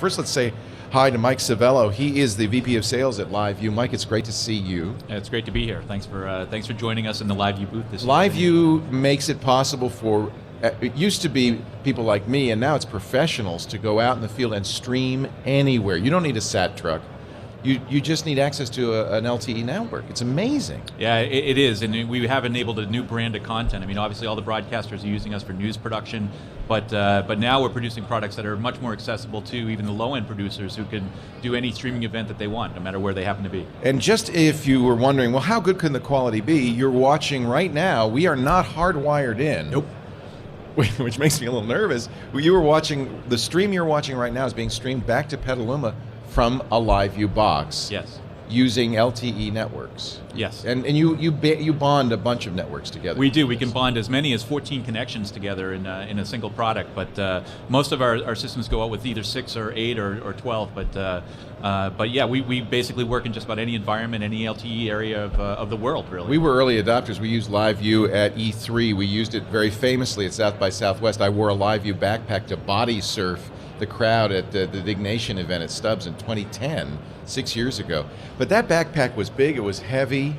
First, let's say hi to Mike Savello. He is the VP of Sales at LiveU. Mike, it's great to see you. It's great to be here. Thanks for joining us in the LiveU booth this year. LiveU makes it possible for, it used to be people like me, and now it's professionals to go out in the field and stream anywhere. You don't need a SAT truck. You just need access to an LTE network. It's amazing. Yeah, it is, and we have enabled a new brand of content. I mean, obviously all the broadcasters are using us for news production, but now we're producing products that are much more accessible to even the low-end producers who can do any streaming event that they want, no matter where they happen to be. And just if you were wondering, well, how good can the quality be? You're watching right now. We are not hardwired in. Nope. Which makes me a little nervous. You were watching, the stream you're watching right now is being streamed back to Petaluma from a LiveU box. Yes. Using LTE networks. Yes. And you bond a bunch of networks together. We do. We can bond as many as 14 connections together in a single product, but most of our systems go out with either 6 or 8 or 12, but yeah, we basically work in just about any environment, any LTE area of the world, really. We were early adopters. We used LiveU at E3. We used it very famously at South by Southwest. I wore a LiveU backpack to body surf the crowd at the Dignation event at Stubbs in 2010, 6 years ago. But that backpack was big, it was heavy.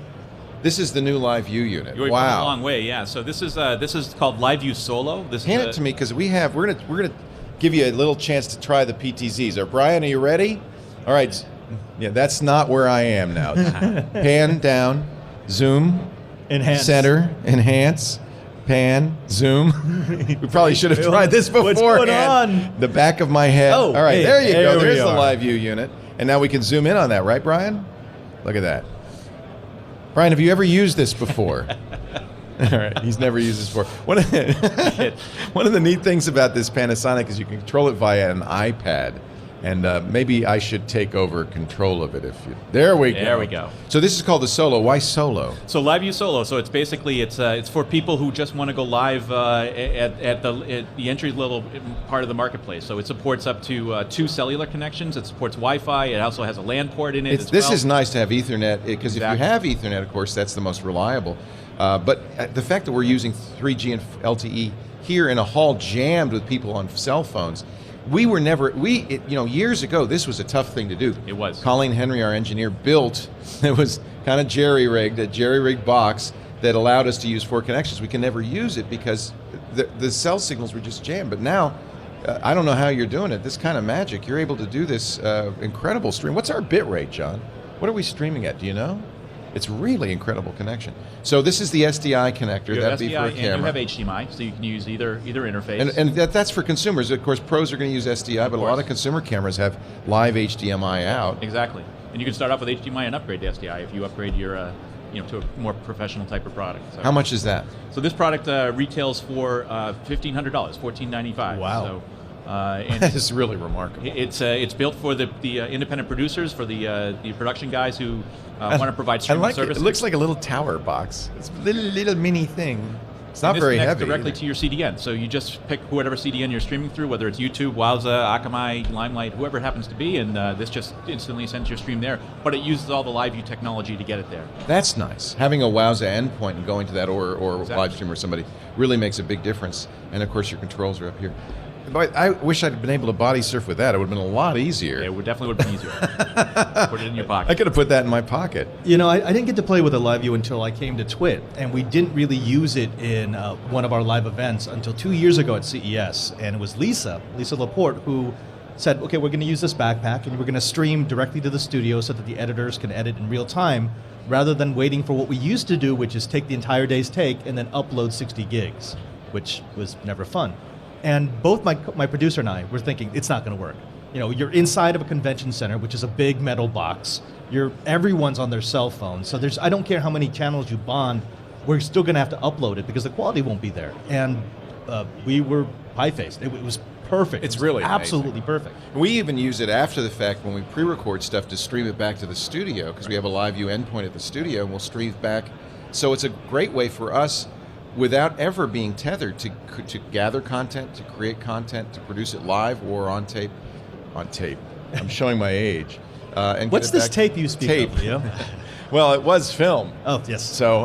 This is the new LiveU unit. We've come a long way, yeah. So this is called LiveU Solo. Hand it to me, because we're gonna give you a little chance to try the PTZs. Brian, are you ready? All right. Yeah, that's not where I am now. Pan down, zoom, enhance, center, enhance. Pan, zoom. We probably should have tried this beforehand. What's going on? The back of my head. Oh, all right, hey, there you go. there There's the are. LiveU unit. And now we can zoom in on that, right, Brian? Look at that. Brian, have you ever used this before? All right, he's never used this before. One of the neat things about this Panasonic is you can control it via an iPad. And maybe I should take over control of it if you. There we go. There we go. So this is called the Solo. Why Solo? So LiveU Solo. So it's basically it's for people who just want to go live at the entry level part of the marketplace. So it supports up to 2 cellular connections. It supports Wi-Fi. It also has a LAN port in it. This is nice to have Ethernet, because if you have Ethernet, of course, that's the most reliable. But the fact that we're using 3G and LTE here in a hall jammed with people on cell phones. We were never, years ago, this was a tough thing to do. It was. Colleen Henry, our engineer, built, it was kind of a jerry-rigged box that allowed us to use 4 connections. We can never use it because the cell signals were just jammed. But now, I don't know how you're doing it. This kind of magic. You're able to do this incredible stream. What's our bit rate, John? What are we streaming at? Do you know? It's really incredible connection. So this is the SDI connector. That'd be for a camera. And you have HDMI, so you can use either interface. And that's for consumers. Of course, pros are going to use SDI, but a lot of consumer cameras have live HDMI out. Exactly. And you can start off with HDMI and upgrade to SDI if you upgrade your to a more professional type of product. So, how much is that? So this product retails for $1,500, $1,495. Wow. So, that is really remarkable. It's built for the independent producers, for the production guys who want to provide streaming services. It looks like a little tower box. It's a little mini thing. It's not very heavy. This connects directly to your CDN, so you just pick whatever CDN you're streaming through, whether it's YouTube, Wowza, Akamai, Limelight, whoever it happens to be, and this just instantly sends your stream there. But it uses all the LiveU technology to get it there. That's nice. Having a Wowza endpoint and going to that, or live stream or somebody, really makes a big difference. And of course, your controls are up here. But I wish I'd been able to body surf with that. It would have been a lot easier. It definitely would have been easier. Put it in your pocket. I could have put that in my pocket. You know, I didn't get to play with a LiveU until I came to TWiT, and we didn't really use it in one of our live events until 2 years ago at CES. And it was Lisa Laporte, who said, okay, we're going to use this backpack, and we're going to stream directly to the studio so that the editors can edit in real time, rather than waiting for what we used to do, which is take the entire day's take and then upload 60 gigs, which was never fun. And both my producer and I were thinking, it's not going to work. You know, you're inside of a convention center, which is a big metal box. Everyone's on their cell phone. So I don't care how many channels you bond, we're still going to have to upload it because the quality won't be there. And we were pie-faced. It was perfect. It's really absolutely amazing. Perfect. We even use it after the fact when we pre-record stuff to stream it back to the studio, because we have a LiveU endpoint at the studio, and we'll stream it back. So it's a great way for us, without ever being tethered, to gather content, to create content, to produce it live or on tape. On tape. I'm showing my age. And what's this tape you speak of, Leo? Well, it was film. Oh, yes. So,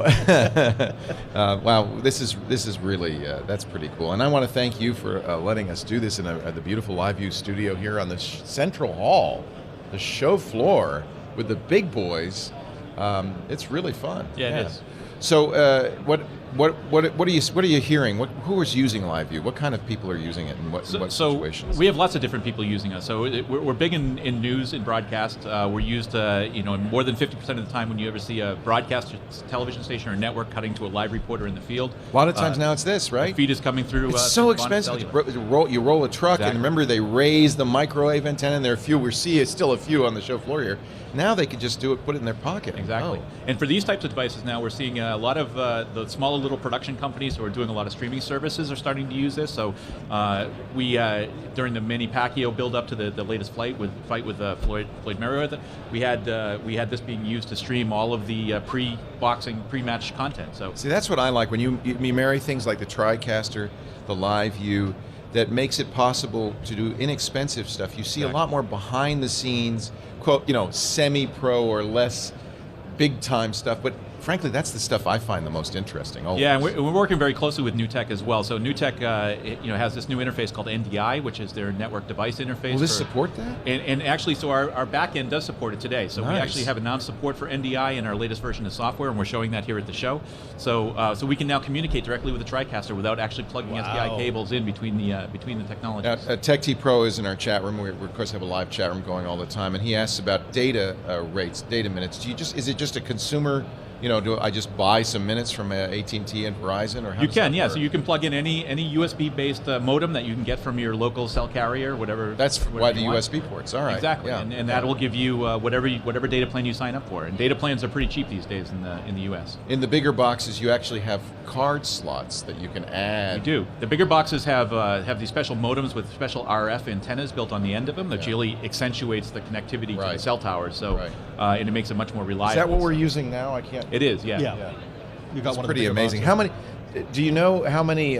wow, this is really that's pretty cool. And I want to thank you for letting us do this in the beautiful LiveU Studio here on the Central Hall, the show floor with the big boys. It's really fun. Yeah, it is. So, what are you hearing? Who is using LiveU? What kind of people are using it, and what situations? We have lots of different people using us. So we're big in news and broadcast. We're used, more than 50% of the time when you ever see a broadcast television station or network cutting to a live reporter in the field. A lot of times now it's this, right? The feed is coming through. It's so expensive. You roll a truck, and remember they raise the microwave antenna, and there are few. We see still a few on the show floor here. Now they could just do it, put it in their pocket. Exactly. Oh. And for these types of devices now, we're seeing a lot of the smaller little production companies who are doing a lot of streaming services are starting to use this. So we, during the Manny Pacquiao build up to the latest fight with Floyd Mayweather, we had this being used to stream all of the pre-boxing, pre-match content. So see, that's what I like when you marry things like the TriCaster, the LiveU, that makes it possible to do inexpensive stuff. You see a lot more behind the scenes, semi-pro or less big-time stuff, but frankly, that's the stuff I find the most interesting. Always. Yeah, and we're working very closely with NewTek as well. So NewTek, has this new interface called NDI, which is their network device interface. Will this support that? And actually, so our back end does support it today. So nice. we actually have announced support for NDI in our latest version of software, and we're showing that here at the show. So we can now communicate directly with the TriCaster without actually plugging SDI cables in between the technologies. TechT Pro is in our chat room. We of course have a live chat room going all the time, and he asks about data rates, data minutes. Is it just a consumer? Do I just buy some minutes from AT&T and Verizon, or how you does can? that Yeah. work? So you can plug in any USB-based modem that you can get from your local cell carrier, whatever. That's why the you want. USB ports. All right. Exactly, Yeah. and that will give you whatever data plan you sign up for. And data plans are pretty cheap these days in the U.S. In the bigger boxes, you actually have card slots that you can add. We do. The bigger boxes have these special modems with special RF antennas built on the end of them that really accentuates the connectivity to the cell towers. So and it makes it much more reliable. Is that what we're using now? I can't. It is. Yeah. You got it's one pretty of the amazing. boxes. How many? Do you know how many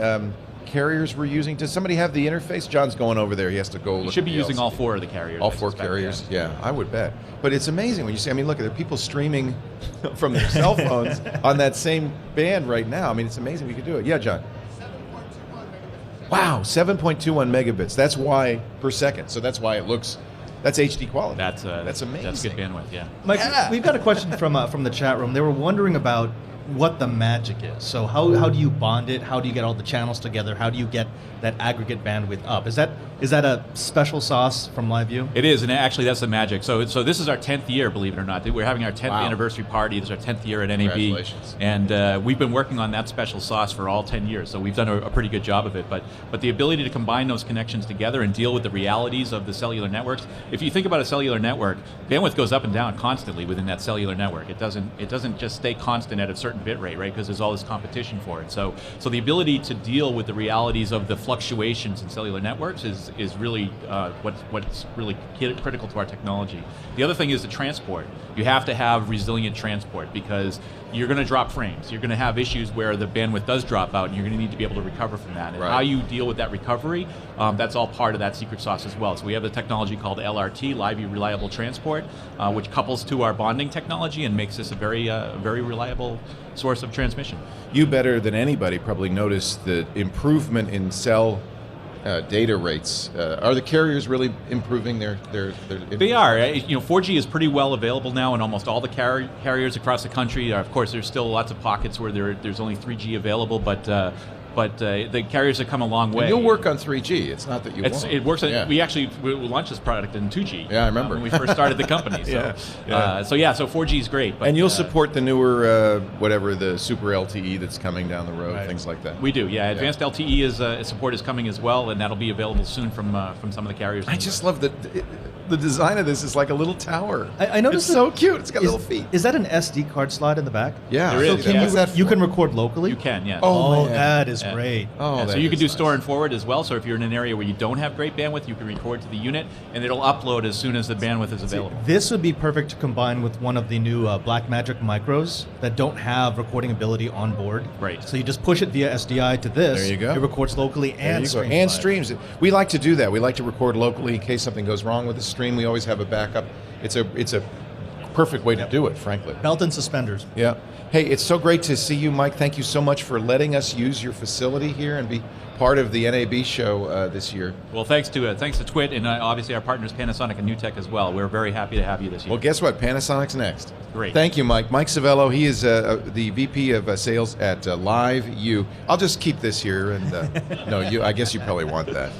carriers we're using? Does somebody have the interface? John's going over there. He has to go. You look should at be the using LCD. all four of the carriers. All I four suspect, carriers. Yeah, I would bet. But it's amazing when you see. I mean, look, there are people streaming from their cell phones on that same band right now. I mean, it's amazing we could do it. Yeah, John. 7.21 megabits. Wow, 7.21 megabits. That's why per second. So that's why it looks. That's HD quality. That's amazing. That's good bandwidth. Yeah. Mike, we've got a question from the chat room. They were wondering about what the magic is. So how do you bond it? How do you get all the channels together? How do you get that aggregate bandwidth up? Is that a special sauce from LiveU? It is, and actually that's the magic. So this is our 10th year, believe it or not. We're having our 10th anniversary party. This is our 10th year at NAB. Congratulations. And we've been working on that special sauce for all 10 years. So we've done a pretty good job of it. But the ability to combine those connections together and deal with the realities of the cellular networks. If you think about a cellular network, bandwidth goes up and down constantly within that cellular network. It doesn't just stay constant at a certain bit rate, right? Because there's all this competition for it. So the ability to deal with the realities of the fluctuations in cellular networks is really what's really critical to our technology. The other thing is the transport. You have to have resilient transport because you're going to drop frames. You're going to have issues where the bandwidth does drop out, and you're going to need to be able to recover from that. And how you deal with that recovery, that's all part of that secret sauce as well. So we have a technology called LRT, LiveU Reliable Transport, which couples to our bonding technology and makes this a very reliable source of transmission. You better than anybody probably noticed the improvement in cell data rates. Are the carriers really improving their They are. 4G is pretty well available now in almost all the carriers across the country. Of course, there's still lots of pockets where there's only 3G available, but the carriers have come a long way. And you'll work on 3G. It's not that you won't. It works. We actually launched this product in 2G. Yeah, I remember when we first started the company. So, so 4G is great. But, and you'll support the newer whatever the Super LTE that's coming down the road, things like that. We do. Yeah, advanced LTE support is coming as well, and that'll be available soon from some of the carriers. I just love the design of this is like a little tower. I noticed it's so cute. It's got little feet. Is that an SD card slot in the back? Yeah, there is. So can you can record locally? You can, yeah. Oh, that is great. Oh, so you can do store and forward as well. So if you're in an area where you don't have great bandwidth, you can record to the unit, and it'll upload as soon as the bandwidth is available. This would be perfect to combine with one of the new Blackmagic micros that don't have recording ability on board. Right. So you just push it via SDI to this. There you go. It records locally and streams. And live. streams. We like to do that. We like to record locally in case something goes wrong with the stream. We always have a backup. It's a perfect way to do it, frankly. Belt and suspenders. Yeah. Hey, it's so great to see you, Mike. Thank you so much for letting us use your facility here and be part of the NAB show this year. Well, thanks to TWiT and obviously our partners Panasonic and NewTek as well. We're very happy to have you this year. Well, guess what? Panasonic's next. Great. Thank you, Mike. Mike Savello, he is the VP of Sales at LiveU. I'll just keep this here, and no, I guess you probably want that.